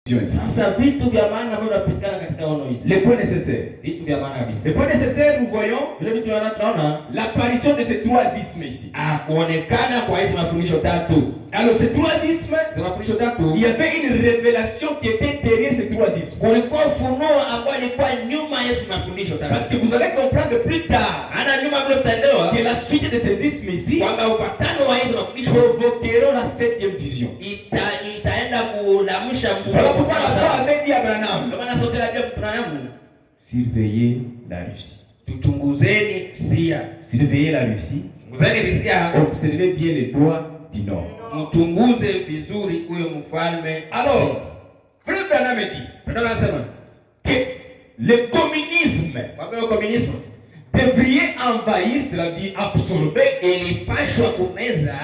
Sasa vitu vya maana ambavyo vinapatikana katika ono hili. Les points nécessaires. Vitu vya maana kabisa. Les points nécessaires, nous voyons vile vitu tunaona l'apparition de ces trois ismes ici. Kuonekana kwa hizo mafundisho tatu. Alors ces trois ismes, il y avait une révélation qui était derrière ces trois ismes. Kulikuwa ufunuo ambao ulikuwa nyuma ya hizo mafundisho tatu. Parce que vous allez comprendre plus tard que la suite de ces ismes ici kwamba ufatano wa hizo mafundisho provoqueront la septième vision. Itaenda kulamsha Mungu. Voilà pourquoi la foi avait dit à Branham, kama na sauti la Branham, surveillez la Russie. Tuchunguzeni Rusia. Surveillez la Russie. Chunguzeni Rusia. Observez bien les doigts du nord. Mchunguze vizuri huyo mfalme. Alors, frère Branham dit que le communisme devrait envahir, cela dit absorber, ilipashwa kumeza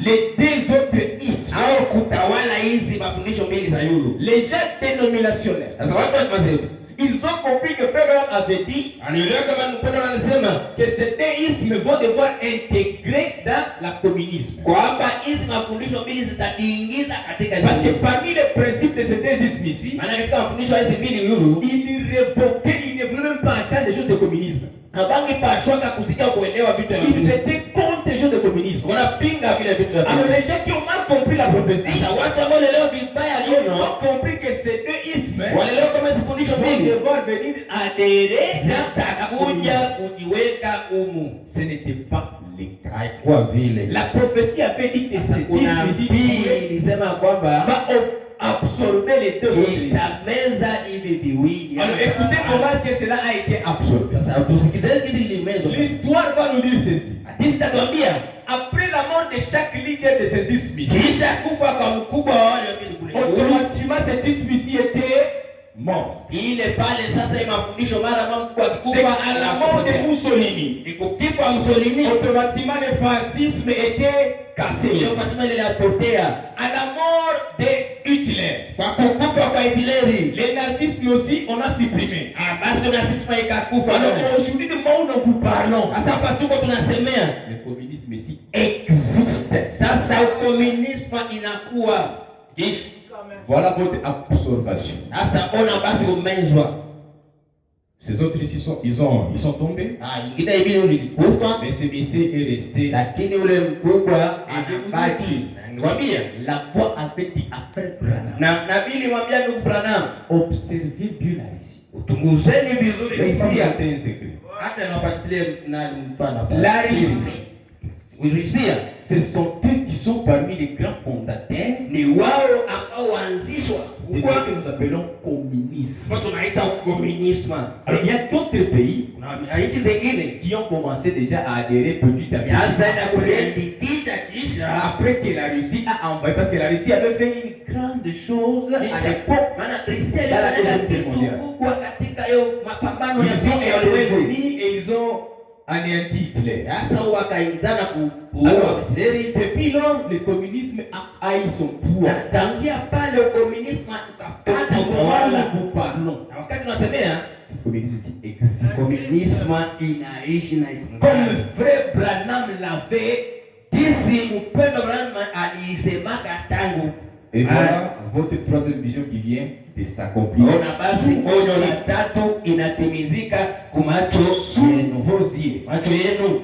les deux autres ismes au kutawala hizi mafundisho mbili za yulu. Les gens dénominationnels, ils ont compris que Frère Branham avait dit que ces deux ismes vont devoir intégrer dans la communisme. Parce que parmi les principes de ces deux ismes ici, il révoquait, il ne voulait même pas entendre les choses de communisme. Ils étaient contre les choses de communisme. Alors les gens qui ont mal compris la prophétie, ils ont compris que ces deux ismes vont devoir venir adhérer. Ce n'était pas le cas. La prophétie avait dit que ces deux ismes va absorber les deux autres. Alors écoutez comment est-ce que cela a été absorbé. L'histoire va nous dire ceci. Après la mort de chaque leader de ces ismes, automatiquement cet isme ici était mort. C'est à la mort de Mussolini, automatiquement le fascisme était cassé. À la mort de Hitler, le nazisme aussi on a supprimé. Alors aujourd'hui de moment où nous vous parlons, le communisme ici existe. Voilà votre absorption. Ces autres ici ils sont tombés. Mais celui-ci est resté. La voix avait dit à Frère Branham, observez bien la Russie. La Russie, ce sont eux qui sont parmi les grands fondateurs de ce que nous appelons communisme. Alors il y a d'autres pays qui ont commencé déjà à adhérer petit à petit. Après que la Russie a envahi, parce que la Russie avait fait une grande chose à l'époque dans la Deuxième Guerre mondiale. Ils ont intervenu et ils ont anéanti Hitler. Alors, depuis lors, le communisme a haï son pouvoir. Nous parlons. Ce communisme existe. Comme Frère Branham l'avait dit, et voilà votre troisième vision qui vient de s'accomplir.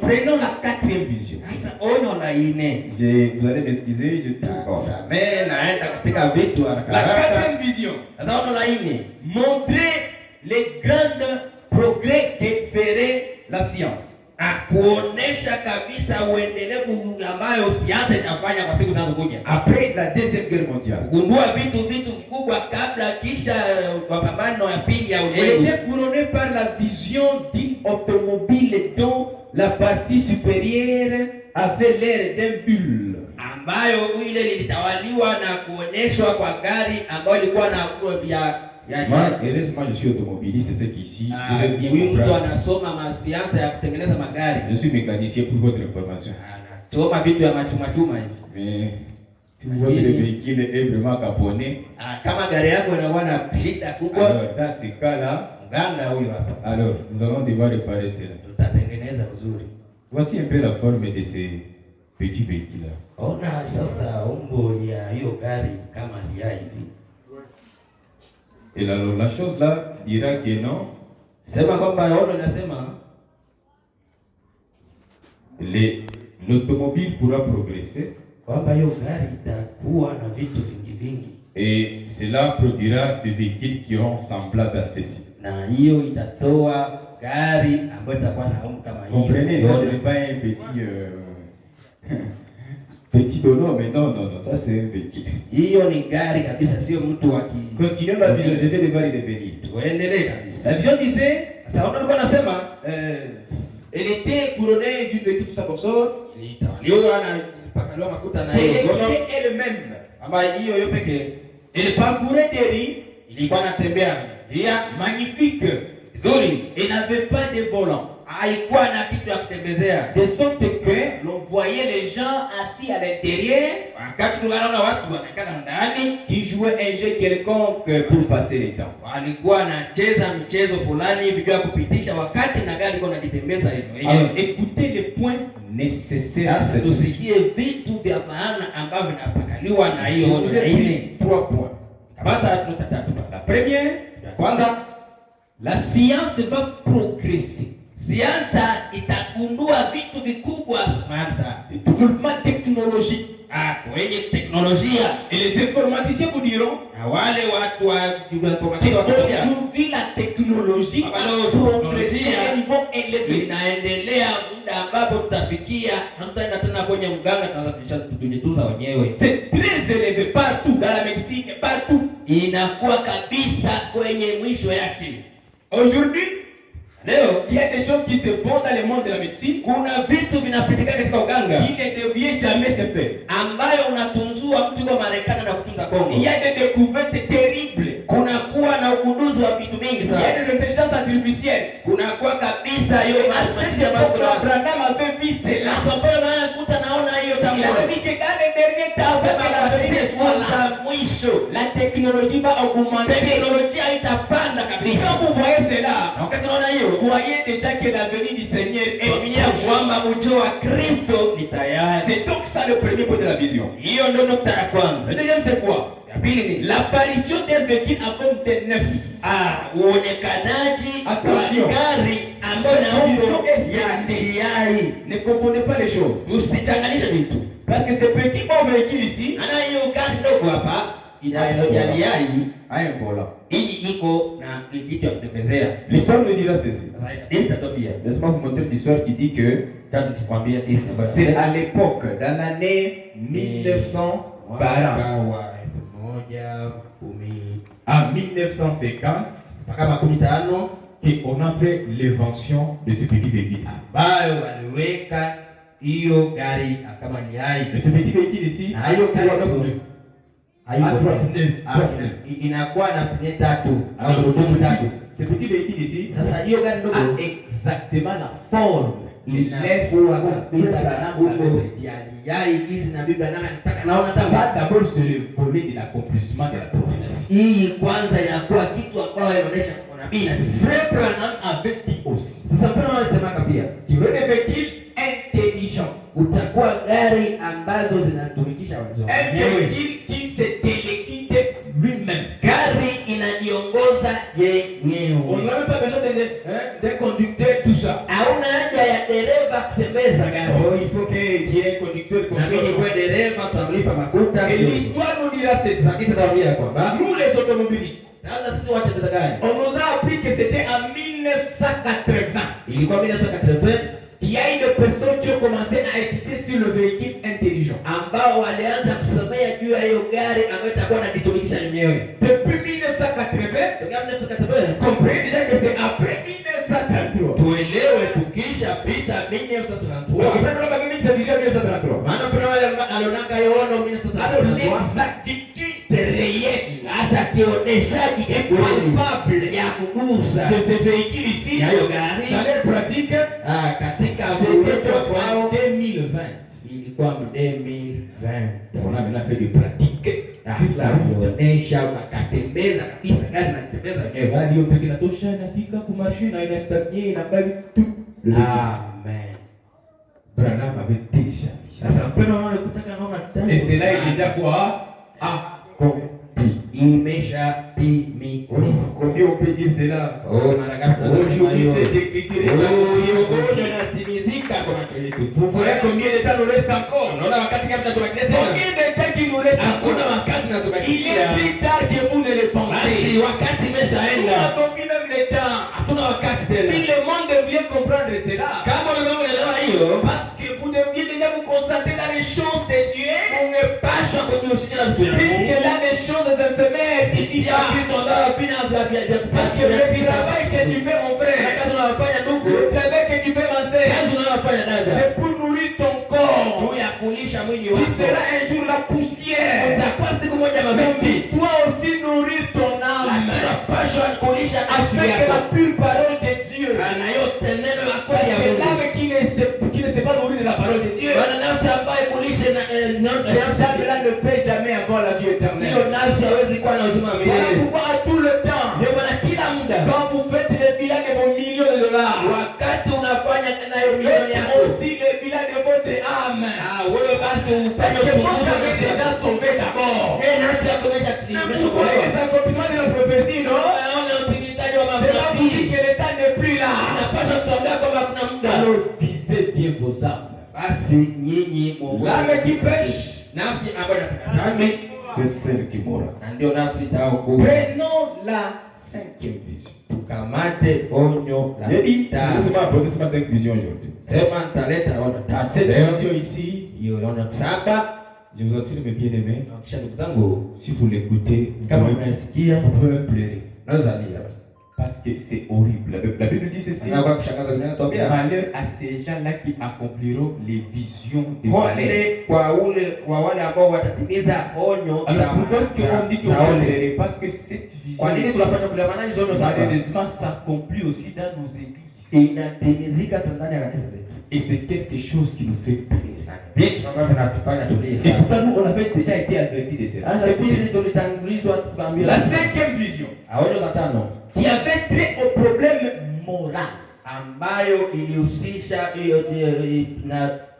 Prenons la quatrième vision. Vous allez m'excuser, je suis encore. La quatrième vision. Montrer les grands progrès que ferait la science. Après la Deuxième Guerre mondiale, elle était couronnée par la vision d'une automobile dont la partie supérieure avait l'air d'un bulle. Moi, heureusement, je suis automobiliste, c'est qu'ici, je suis mécanicien pour votre information. Mais si vous voyez le véhicule est vraiment caponné, alors dans ce cas-là, alors nous allons devoir réparer cela. Voici un peu la forme de ces petits véhicules-là. Et la chose là dira que non. Sema kwamba ono inasema l'automobile pourra progresser. Kwamba hiyo gari itakuwa na vitu vingi vingi. Et cela produira des véhicules qui auront semblable à ceci. Na hiyo itatoa gari ambayo itakuwa na umbo kama hiyo. Comprenez, ça n'est pas un petit bonhomme, mais non, ça c'est un véhicule. Hiyo ni gari kabisa, sio mtu wa ki. Continuons la vision, je vais devoir y revenir. Tuendelee kabisa. La vision disait, Sasa watu walikuwa nasema elle était couronnée d'une véhicule tout ça comme ça. ilitawaliwa na pakaliwa mafuta na Elle hiyo gono. était elle-même. Ambayo hiyo yote pekee Elle parcourait des rues ilikuwa inatembea njia magnifiques. nzuri, Elle n'avait pas de volant. haikuwa na kitu ya kutembezea. De sorte que l'on voyait les gens assis à l'intérieur Wakati tunaona watu wanakaa ndani qui jouaient un jeu quelconque pour passer le temps. walikuwa wanacheza michezo fulani hivi ya kupitisha wakati na gari liko najitembeza hivyo. Alors écoutez les points nécessaires. Sasa tusikie vitu vya maana ambavyo vinapakaliwa na hiyo Je ile. pris 3 points. Kamata nukta tatu. La première, Ya kwanza, la science va progresser. siasa itagundua vitu vikubwa sana. Le développement technologique. Kwenye teknolojia, Et les informaticiens vous diront na wale watu wa que informatika watakwambia aujourd'hui la technologie Ambalo va progresser teknolojia à un niveau élevé. inaendelea muda ambapo tutafikia hatutaenda tena kwenye mganga, tunaanza kujitunza wenyewe. C'est très élevé partout dans la médecine, partout. Inakuwa kabisa kwenye mwisho yake. Aujourd'hui, Leo il y a des choses qui se font dans le monde de la médecine kuna vitu vinapitika katika uganga qui ne devaient jamais se faire. ambayo unatunzua mtu kwa Marekani na kutunza Kongo. Il y a des découvertes terribles. Kuna kuwa na ugunduzi wa vitu mingi Il y a sana. des intelligences artificielles. Kuna kuwa kabisa hiyo À cette époque, Abraham avait vu cela. Sababu maana kuta naona hiyo Il tangu avait dit que dans les derniers temps, avec la vérité soit là, za mwisho la technologie va augmenter. teknolojia itapanda kabisa. Quand vous voyez cela, Na wakati unaona hiyo vous voyez déjà que l'avenir du Seigneur est familia proche. kwamba ujio wa Kristo ni tayari. C'est donc ça le premier point de la vision. Hiyo ndio nukta ya Le kwanza. deuxième, c'est quoi? Ya pili ni L'apparition d'un véhicule en forme de neuf. uonekanaji wa Attention. gari ambayo na umbo Attention. ya ndiai. Ne confondez pas les choses. Usichanganishe vitu. Parce que ce petit bon véhicule ici Ana hiyo gari ndogo hapa ya ndiai a un volant. hii iko na kitu ya kutembezea. L'histoire nous dira ceci. Sasa hii tatobia. Laisse-moi vous montrer l'histoire qui dit que Tatu tukwambia hii C'est à l'époque, dans l'année 1940. en 1950 mpaka 15 qu'on a fait l'invention de ce petit véhicule ici. ambayo waliweka hiyo gari kama ni hai. Mais ce petit véhicule ici Na hiyo gari ndogo inakuwa na pine tatu au gurudumu tatu. ce petit véhicule ici Sasa hiyo gari ndogo A exactement la forme. inakuwa kabisa na umbo ya yai hizi na bibi anataka naona ça sasa. d'abord c'est le volet de l'accomplissement de la prophétie. Hii kwanza inakuwa kitu ambayo inaonyesha unabii na Frère Branham avait dit aussi. sasa mpaka wanasemaka pia Il y aurait des véhicules intelligents. utakuwa gari ambazo zinatumikisha watu Un wenyewe. véhicule qui se téléguide lui-même. Gari inajiongoza On yenyewe. n'a même pas besoin d'un conducteur, tout ça. Hauna haja ya dereva kutembeza gari. Oh, il faut qu'il y ait un conducteur comme Na mimi kwa ça. dereva tutamlipa makuta. Et l'histoire nous dira c'est ça. Sasa tunaambia kwamba Nous les automobilistes, sasa sisi watembeza gari on nous a appris que c'était en 1980 ilikuwa 1980 qu'il y a eu des personnes qui ont commencé à étudier sur le véhicule intelligent. ambao walianza kusomea juu ya hiyo gari ambayo itakuwa inajitumikisha yenyewe. Depuis 1980, Tokea 1980 comprenez déjà que c'est après 1933. tuelewe tukisha pita Vous 1933. comprenez le bagage, c'est déjà 1933. Maana kuna wale alionanga yono Alors 1933. l'exactitude réelle Hasa kioneshaji kweli palpable ya kugusa de ce véhicule ici, ya hiyo gari dans leur pratique, katika c'était uwepo en wao 2020. ilikuwa 2020. On a maintenant fait des pratiques sur la route. Kuonesha wakatembeza kabisa gari na kutembeza yenyewe. radio peke natosha inafika kumashi na inastanie inabaki tu. Amen. Branham avait déjà vu ça. Sasa mpendo wale kutaka naona tano. Et cela est déjà quoi? Accompli. imeshatimizwa. Combien on peut dire cela? Mara ngapi tunasema Aujourd'hui, hiyo? cette écriture est Inatimizika kwa macho yetu. Vous voyez combien de temps nous reste encore? Unaona wakati gani tunatubakia tena? Combien de temps qu'il nous reste Hakuna encore? wakati Il tunatubakia. est plus tard que vous ne le Basi pensez. wakati Nous imeshaenda. n'avons plus même le temps. Hatuna wakati Si tena. le monde vient comprendre cela, Kama ulimwengu unaelewa hiyo, parce que vous deviez déjà vous concentrer dans les choses de Dieu, ungepaswa kujihusisha na vitu vya puisque Mungu. dans les choses éphémères ici Ya bas. vitu ambavyo vina vya Parce que le travail que tu fais, mon na frère, kazi unayofanya ndugu, le travail que tu fais, ma sœur, kazi unayofanya dada, c'est pour nourrir ton corps, juu ya kulisha mwili qui wako. sera un jour la poussière. Utakuwa siku moja mavumbi. Toi aussi nourrir ton âme, Unapaswa kulisha nafsi afin que la yako. pure parole de Dieu, Na yote neno la parce kweli ya que Mungu. l'âme qui ne sait pas nourrir de la parole de Dieu, Maana nafsi ambayo kulisha na cette âme-là ne peut jamais avoir la vie hiyo éternelle. nafsi hawezi kuwa na uzima wa Voilà milele. pourquoi à tout le temps, Ndio maana kila muda quand vous faites le bilan de vos millions de dollars, wakati unafanya nayo milioni faites yako, aussi le bilan de votre âme. wewe basi Parce ufanye que votre uchunguzi âme wa est nafsi déjà yako. sauvée d'abord. Je, nafsi yako Vous voyez les imeshaokolewa. accomplissements de la prophétie, non? Naona utimizaji wa Cela vous dit manabii. que le temps n'est plus là. Inapaswa kutuambia kwamba kuna muda. Alors visez bien vos âmes. Basi nyinyi muongoze. L'âme qui pêche, Nafsi ambayo inataka dhambi, c'est celle qui mourra. na ndio nafsi itaokufa. Prenons la cinquième vision. Tukamate onyo la J'ai dit, tano. laissez-moi apporter ma cinq visions aujourd'hui. Sema nitaleta ono tatu. Cette Leo, vision ici, hiyo ono saba. je vous assure mes bien-aimés, Na kisha ndugu zangu, si vous l'écoutez, kama vous mnasikia, pouvez même pleurer. naweza lia. Parce que c'est horrible. La Bible dit ceci. Na kwa kushangaza kinatuambia, Malheur à ces gens-là qui accompliront les visions de malheur. ole kwa wale ambao watatimiza onyo Alors pourquoi est-ce qu'on dit qu'on va ole. pleurer? Parce que cette vision, Kwa nini tunapaswa kulewana hizo onyo saba? malheureusement, s'accomplit aussi dans nos églises. Inatimizika ndani ya kanisa zetu. Et c'est quelque chose qui nous fait pleurer. Vitu ambavyo vinatufanya tulie Et sana. pourtant, nous, on avait déjà été avertis de cela. Sasa hizi tulitangulizwa tukaambiwa. La cinquième vision, Onyo la tano qui avait trait au problème moral. ambayo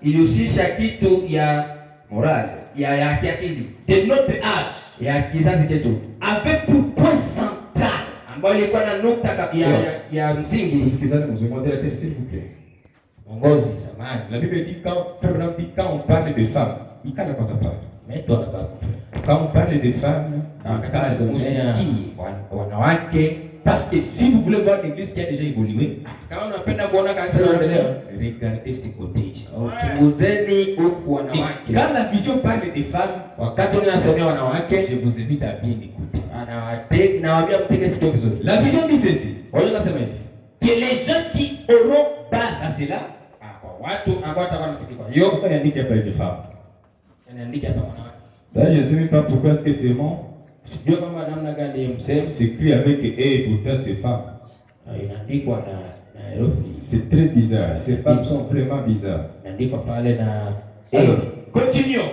ilihusisha kitu ya Moral. ya kiakili De notre âge, ya kizazi chetu, avait pour point central. ambayo ilikuwa na nukta ya msingi. Excusez-moi, vous demandez la tête, s'il vous plaît. Ongozi samani La Bible dit quand on parle de femmes, il y a quoi ça parle. metwa na babu Quand on parle de femmes, kama semea wanawake. parce que si vous voulez voir l'église qui a déjà évolué, Kama unapenda kuona kanisa linaendelea, regardez ce côté ici. chunguzeni huku Et wanawake. quand la vision parle des femmes, Wakati unasemea wanawake, je vous invite à bien écouter. nawaambia mtege sikio vizuri. La vision dit ceci, Wao nasema hivi, que les gens qui auront base à cela, kwa watu ambao watakuwa msikiko. Hiyo pourquoi il y a dit qu'il y a pas de femmes? inaandika hapa wanawake. D'ailleurs, je ne sais même pas pourquoi est-ce que c'est bon. Sijui kama namna gani msemo C'est écrit avec E et pourtant c'est femme. inaandikwa na herufi. C'est très bizarre. Ces femmes sont vraiment bizarres. Inaandikwa pale na Alors, continuons.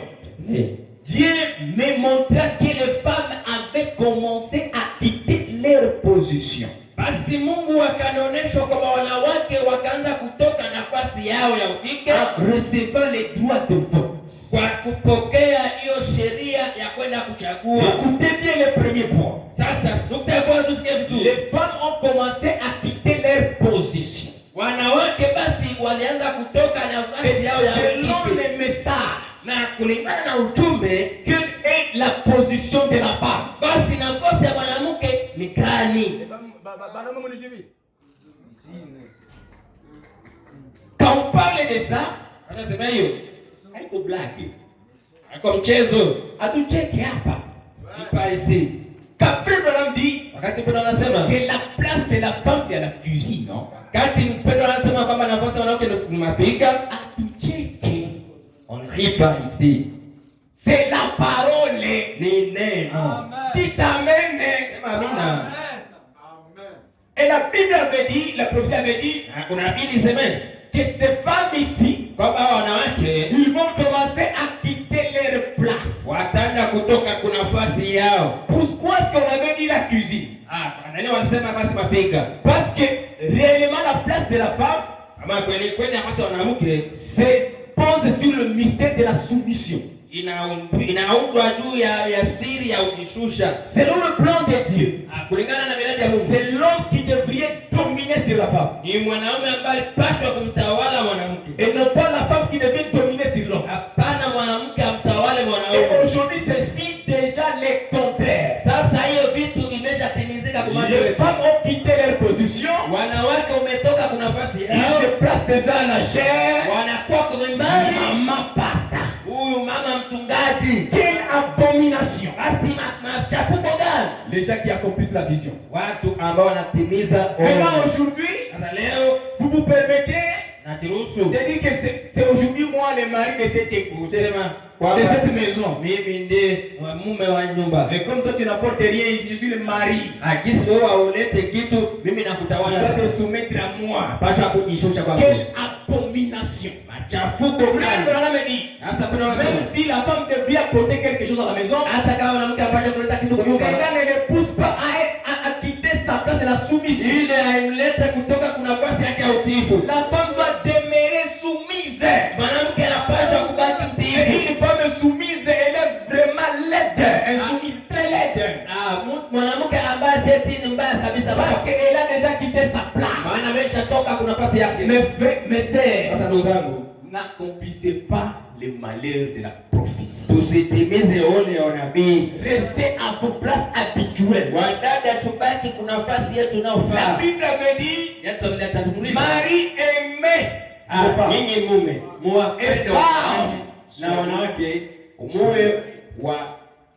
Eh. Dieu me montra que les femmes avaient commencé à quitter leur position. Basi Mungu akanionyesha kwamba wanawake wakaanza kutoka nafasi yao ya ukike En recevant les droits de vote. kwa kupokea hiyo sheria ya kwenda kuchagua. Écoutez bien le premier point. Sasa tutakuwa tusikie vizuri. Les femmes ont commencé à quitter leur position. Wanawake basi walianza kutoka nafasi yao ya Selon ukike les messages, na kulingana na ujumbe, quelle est la position de la femme? basi nafasi ya mwanamke ni gani? Quand on parle de ça, Anasema hiyo haiko black. kwa mchezo Atucheke hapa. ipaisi. Café Branham dit Wakati Petro anasema que la place de la femme c'est à la cuisine, non? wakati Petro anasema kwamba nafasi ya mwanamke ni mapika, Atucheke. on rit pas ici. C'est la parole. Ni neno. Dites amen. Sema amina. Et la Bible avait dit, la prophétie avait dit Na unabidi semeni que ces femmes ici, kwamba wanawake ils vont commencer à quitter leur place. wataanza kutoka kwa nafasi yao. Pourquoi est-ce qu'on avait dit la cuisine? Nani wanasema basi mapika? Parce que réellement la place de la femme Kama kweli kweli nafasi ya mwanamke se pose sur le mystère de la soumission. inaundwa juu ya siri ya ujishusha. Selon le plan de Dieu, Kulingana na miradi ya Mungu, c'est l'homme qui devrait dominer sur la femme. ni mwanaume ambaye alipaswa kumtawala mwanamke, Et non pas la femme qui devait dominer sur l'homme. hapana mwanamke amtawale Et mwanaume. aujourd'hui, c'est déjà le contraire. Sasa hiyo vitu imeshatimizika kwa macho Les yetu. femmes ont quitté leur position. Wanawake umetoka kuna nafasi Ils yao, se placent déjà à la chair. wanakuwa kwa mbali. Maman pasteur. Huyu mama mchungaji, Quelle abomination. basi machafuko gani? Les gens qui accomplissent la vision. Watu ambao wanatimiza Maintenant, ono. aujourd'hui, Sasa leo vous vous permettez naturuhusu de dire que c'est aujourd'hui moi le mari de cette épouse, kusema de kwamba cette maison. mimi ndiye mume wa nyumba. Mais comme toi tu n'apportes rien ici, je suis le mari. Akisi wewe haulete kitu, mimi Tu nakutawala. dois te soumettre à moi. Pasha kujishusha kwa Quelle Mungu. abomination. Machafuko Frère gani? Branham dit, Sasa kuna même watu si la femme devait apporter quelque chose à la maison, hata kama mwanamke apasha kuleta kitu kwa nyumba, cela ne le pousse pas à quitter sa place de la soumission. ile haimlete kutoka kuna nafasi yake ya utiifu. La femme doit demeurer soumise. Mwanamke anapaswa kubaki Et mtiifu. une femme soumise, elle est vraiment laide. Insoumise, très laide. Mwanamke ambaye seti ni mbaya kabisa, Parce basi qu'elle a déjà quitté sa place. maana ameshatoka kuna nafasi yake. Mes frères, mes sœurs, Sasa ndugu zangu, n'accomplissez pas les malheurs de la prophétie. tusitimize ole ya unabii. Restez à vos places habituelles. Wadada, tubaki kuna nafasi yetu La inayofaa. Bible avait dit, Yesu ametatuliza Marie aimait. nyinyi mume muwapende Femme. na wanawake, muwe wa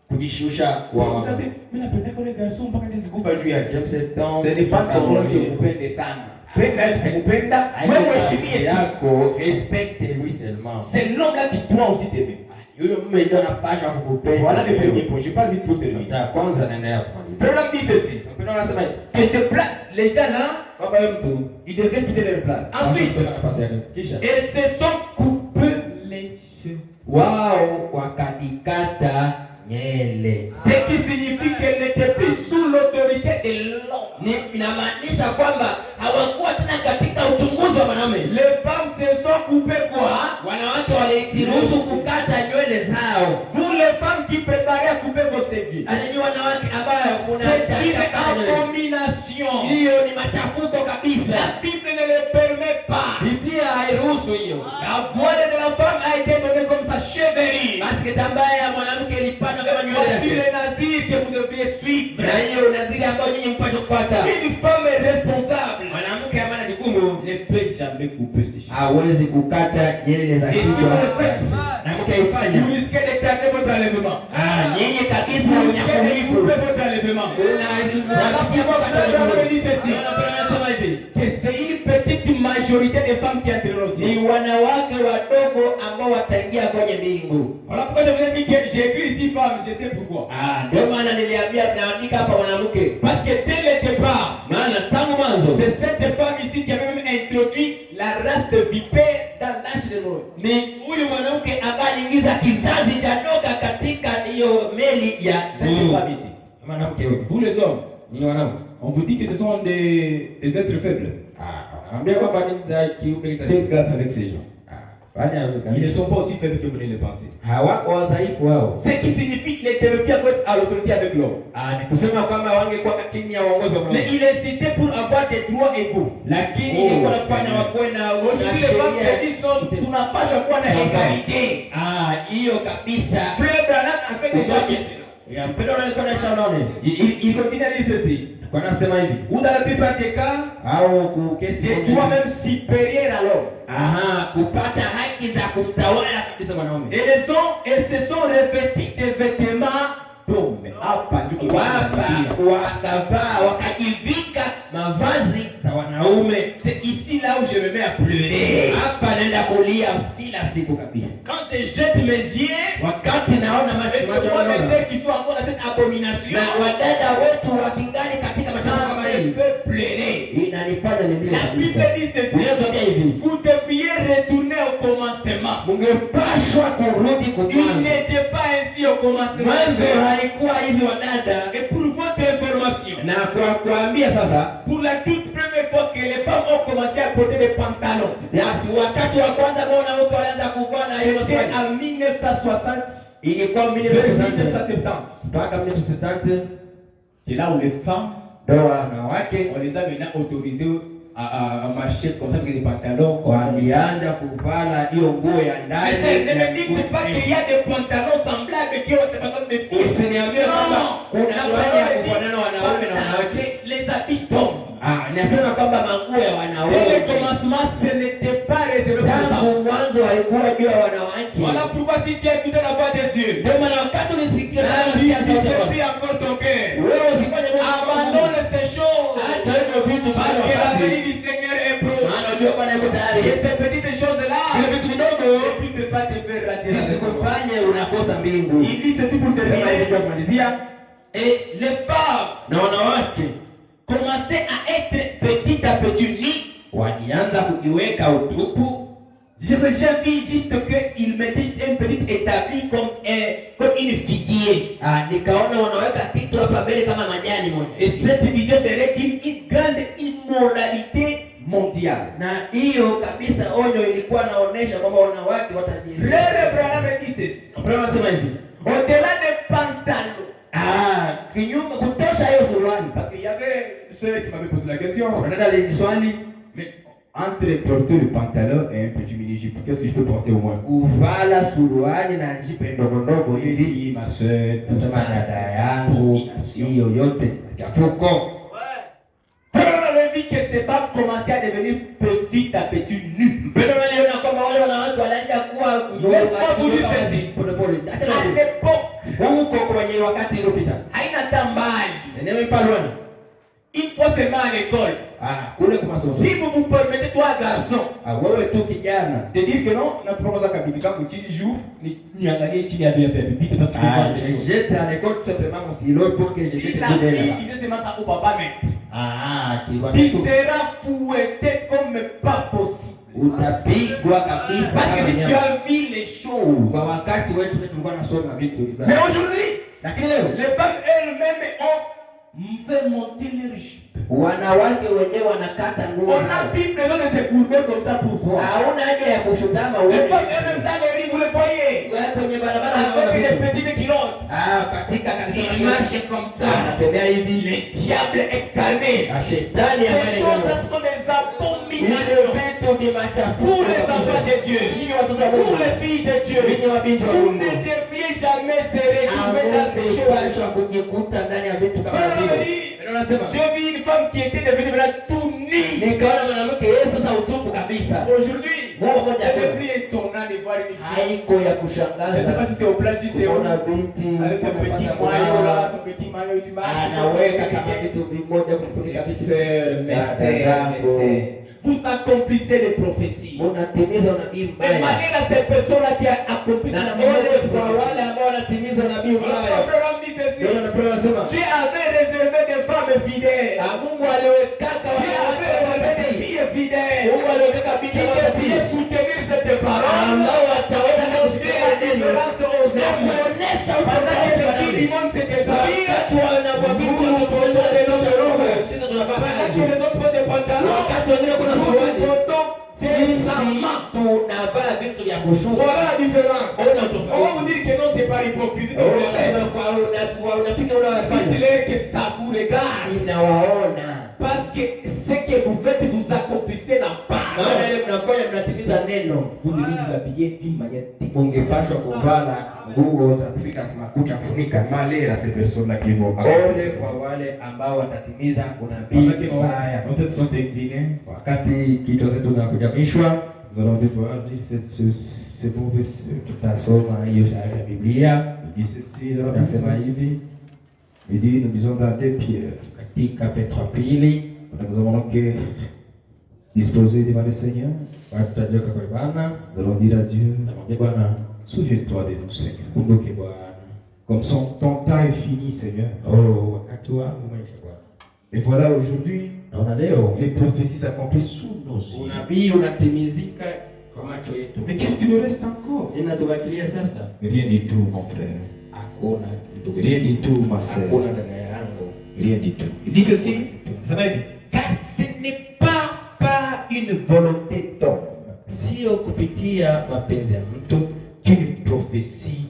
kujishusha kwa Ça, c'est- mais napenda kwa les garçons mpaka nisikufa juu yake. James Town. Ce n'est pas ton rôle que upende sana. Penda Yesu kumupenda, wewe mheshimie tu. yako, respecte lui seulement. C'est l'homme là qui doit aussi t'aimer. Huyo mume ndio anapaswa kukupenda. Voilà le premier point. Je parle vite pour terminer. Ya kwanza naenda hapo. Frère dit ceci. Mpendo anasema hivi, Que ces plats, les gens là, kwamba huyo mtu ils devaient quitter leur place. Ensuite, kutoka nafasi yake. Kisha ils se sont coupés les cheveux. wao wakajikata nyele. Ce qui signifie qu'elle n'était plus sous l'autorité de l'homme. Inamaanisha kwamba hawakuwa tena katika uchunguzi wa mwanaume. Les femmes se sont coupées quoi? Wanawake waliruhusu kukata nywele zao. Vous les femmes qui préparez à couper vos séviers. Anajua wanawake ambayo C'est une unataka abomination. hiyo ni machafuko kabisa. La Bible ne le permet pas. Biblia hairuhusu hiyo. La voile de la femme a été donnée comme sa chevalerie. Basi kitambaa ya mwanamke ilipanda kama nywele Voici yake. le nazir que vous deviez suivre. Na hiyo unazidi ambayo nyinyi mpasho kufuata. Une femme est responsable. Mwanamke ambaye ana jukumu Ne peut jamais couper ses cheveux. hawezi kukata nywele za Et si vous kichwa. le faites, Na mtaifanya. vous risquez de garder votre enlèvement. Nyinyi kabisa Vous risquez de unyakulifu. couper votre enlèvement. Voilà pourquoi Frère Branham dit ceci. Anasema hivi, Que c'est une petite majorité de femmes qui entreront au ni ciel. wanawake wadogo ambao wataingia kwenye mbingu. Voilà pourquoi je vous ai dit que j'ai écrit ici femme, je sais pourquoi. Ndio maana niliambia naandika hapa mwanamke, Parce que dès le départ, maana tangu mwanzo c'est cette femme ici qui avait même introduit la race de vipère dans l'âge de Noé. ni huyu mwanamke ambaye aliingiza kizazi cha nyoka katika hiyo meli ya Cette femme ici. mwanamke huyu. Vous les hommes, Ni wanaume. on vous dit que ce sont des êtres faibles. Naambia kwamba ni za kiumbe Faites gaffe avec ces gens. fanya Ils ne sont pas aussi faibles que vous ne le pensez. hawako wadhaifu wao. Ce qui signifie qu'ils ne devaient plus être à l'autorité avec l'homme. Ni kusema kwamba wangekuwa chini ya uongozi wa Mais mwanamke. il est cité pour avoir des droits égaux. Lakini ilikuwa nafanya wakuwe na Aujourd'hui, les femmes se disent non, tu n'as pas je crois une égalité. hiyo kabisa. Frère Branham a fait déjà cela. Ya mpendo alikuwa na shauri. Il continue à dire ceci. Kwa nasema hivi, Ou dans la plupart des cas, au kukesi des droits même supérieurs à l'homme. kupata haki za kumtawala kabisa mwanaume. Elles se sont revêties des vêtements d'hommes. Wakavaa wakajivika mavazi za wanaume. C'est ici là où je me mets à pleurer. Hapa naenda kulia kila siku kabisa. Quand je jette mes yeux, Wakati naona et je vois mes macho sœurs qui sont encore dans cette abomination, na wadada wetu wakingali katika machafuko ça kama me hii, fait pleurer. inanifanya nilie La kabisa. Bible dit ceci. Ninatambia hivi, Vous devriez retourner au commencement. mungepashwa kurudi Il kumwanzo. n'était pas ainsi au commencement. Mwanzo haikuwa hivi wadada. Et pour votre information, Na kwa kuambia sasa, pour la toute première fois que les femmes ont commencé à porter des pantalons, wakati wa kwanza mbona huko walianza kuvaa na hiyo c'était en 1960 ilikuwa Vers 1970. mpaka 1970 C'est là où les femmes, ndio wanawake on les a maintenant autorisées à marcher comme ça avec des pantalons. walianza kuvala hiyo nguo ya Mais ndani. ne me dites pas qu'il y a des pantalons semblables qui ont des pantalons de filles. Usiniambie kwamba kuna suruali ya kufanana wanaume na wanawake. Les habits d'hommes. Nasema kwamba manguo ya Dès le wanaume commencement, ce n'était pas réservé pour les femmes. tangu mwanzo walikuwa juu ya wanawake. Voilà pourquoi si tu as écouté la voix de Dieu, Ndio maana wakati unisikia tu plus encore ton cœur. wewe usifanye mambo Abandonne ces choses. acha hivyo vitu Parce que la bado. venue du Seigneur est proche. Maana unajua Bwana yuko Et tayari. ces petites choses-là, Vile vitu vidogo ne puissent pas te faire rater la récompense. visikufanye unakosa mbingu. Il dit ceci pour terminer. Et les femmes Na wanawake commençaient à être petit à petit nues. walianza kujiweka utupu. J'ai vu juste qu'ils mettaient une petite établie comme une figuier. Nikaona wanaweka kitu hapa mbele kama majani moja. Et cette vision serait une grande immoralité mondiale. Na hiyo kabisa onyo ilikuwa naonesha kwamba wanawake watajielewa. Frère Branham dit ceci. Frère anasema hivi. Au-delà des pantalons. Kinyume kutosha hiyo suruali. Parce qu'il y avait une sœur qui m'avait posé la question. Dada aliniswali, Mais entre porter le pantalon et un petit mini-jupe, qu'est-ce que je peux porter au moins? kuvala suruali na jipe ndogo ndogo Il hivi. dit, ma sœur, Nasema dada yangu, hiyo yote chafuko. Frère, on avait vu que ces femmes commençaient à devenir petit à petit nues. Mpendo waliona kwamba wale wanawake wanaenda kuwa Laisse-moi vous dire ceci. polepole. À l'époque, Huko kwenye wakati iliyopita. haina tambali. Nene mpalwana. Une fois seulement à l'école. Kule kwa masomo. Si vous vous permettez, toi garçon, Wewe tu kijana. de dire que non, notre propre kabidi kangu chini jour, ni angalie chini ya bibi parce que J'étais à l'école tout simplement mon stylo pour que si j'étais la tout fille disait seulement ça au papa maître, tu seras fouetté comme pas possible. utapigwa kabisa. Parce que si tu as vu les choses. Kwa wakati wetu tulikuwa nasoma vitu hivyo. Mais aujourd'hui, Lakini leo les femmes elles-mêmes ont fait monter leur jupe. wanawake wenyewe wanakata nguo. On n'a plus besoin de se courber comme ça pour voir. Hauna haja ya kushutama Les wewe. femmes elles-mêmes dans les rues, vous les voyez, Wewe kwenye barabara avec des petites culottes. katika kanisa Ils marchent comme ça. anatembea hivi. Le diable est calmé. Shetani Ces choses-là sont des abominations pour les enfants de Dieu, pour les filles de Dieu. Vous ne deviez jamais se retrouver dans ces choses. kujikuta ndani ya vitu kama Frère, hivyo. on dit, Unasema j'ai vu une femme qui était devenue vraiment tout nue. nikaona mwanamke Yesu sasa utupu kabisa. Aujourd'hui, ce n'est plus étonnant de voir une fille. Haiko ya Je ne sais kushangaza. pas si c'est au plage, si c'est Kuona au binti avec son petit maillot là, son petit maillot du anaweka kama vitu vimoja kufunika vitu. Vous accomplissez les prophéties. Unatimiza unabii Et mbaya. malgré ces personnes-là qui accomplissent Na la ole kwa wale ambao wanatimiza unabii mbaya. Ndio Dieu nasema avait réservé des femmes fidèles. Mungu aliwekaka Dieu avait réservé des wanawake filles fidèles. Mungu aliwekaka Qui binti watatu devaient soutenir cette parole. ambao wataweza Montrer kusikia la neno différence aux na hommes. kuonesha Pendant que les filles du utofauti. monde se déshabillent, Wakati wanababinti wanapoenda sisi tunapata pendant que les autres portent des pantalons, wakati wengine kuna nous suruali portons des sisi samans. tunavaa vitu vya kushuka. Voilà la différence. Ona On va tofauti. vous dire que non, c'est pas l'hypocrisie de vous le faire. Unasema kwa unafika unawafanya Dites-leur que ça vous regarde. inawaona. Parce que ce que vous faites, vous accomplissez la Maana parole. ile mnafanya mnatimiza neno. Vous devez vous habiller d'une manière Ungepaswa kuvala nguo za kufika makucha kufunika. Malheur à ces personnes-là qui vont Ole kwa wale ambao watatimiza unabii mbaya. nos têtes sont inclinées. Wakati kichwa zetu zinakujamishwa, Nous allons devoir dire ces bons versets. tutasoma hiyo shahada ya Biblia. Il dit ceci dans la Tunasema Bible. hivi Il dit, nous disons dans 2 Pierre. katika Petro pili, Nous avons donc disposé devant le Seigneur. tutajiweka kwa Bwana, Nous allons dire à Dieu, namwambia Bwana, souviens-toi de nous, Seigneur. kumbuke Bwana. Comme ton temps est fini, Seigneur. Wakati wangu umeisha Bwana. Et voilà, aujourd'hui, Naona leo les prophéties s'accomplissent sous nos yeux. unabii unatimizika kwa macho yetu. Mais qu'est-ce qui nous reste encore? Inatubakilia sasa? Rien du tout, mon frère. Hakuna ndugu Rien yangu. du tout, ma sœur. Hakuna dada yangu. Rien du tout. Il dit ceci, ça va être, Car ce n'est pas une volonté d'homme Sio kupitia mapenzi ya mtu qu'une prophétie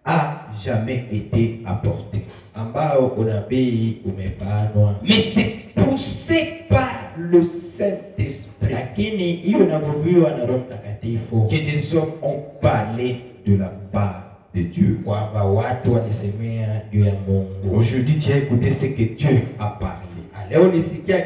a jamais été apporté. ambao unabii umepanwa, Mais c'est poussé par le Saint-Esprit lakini hiyo inavuviwa na Roho Mtakatifu, que des hommes ont parlé de la part de Dieu. kwamba watu walisemea juu ya Mungu. Aujourd'hui, tu as écouté ce que Dieu a parlé. Leo nisikia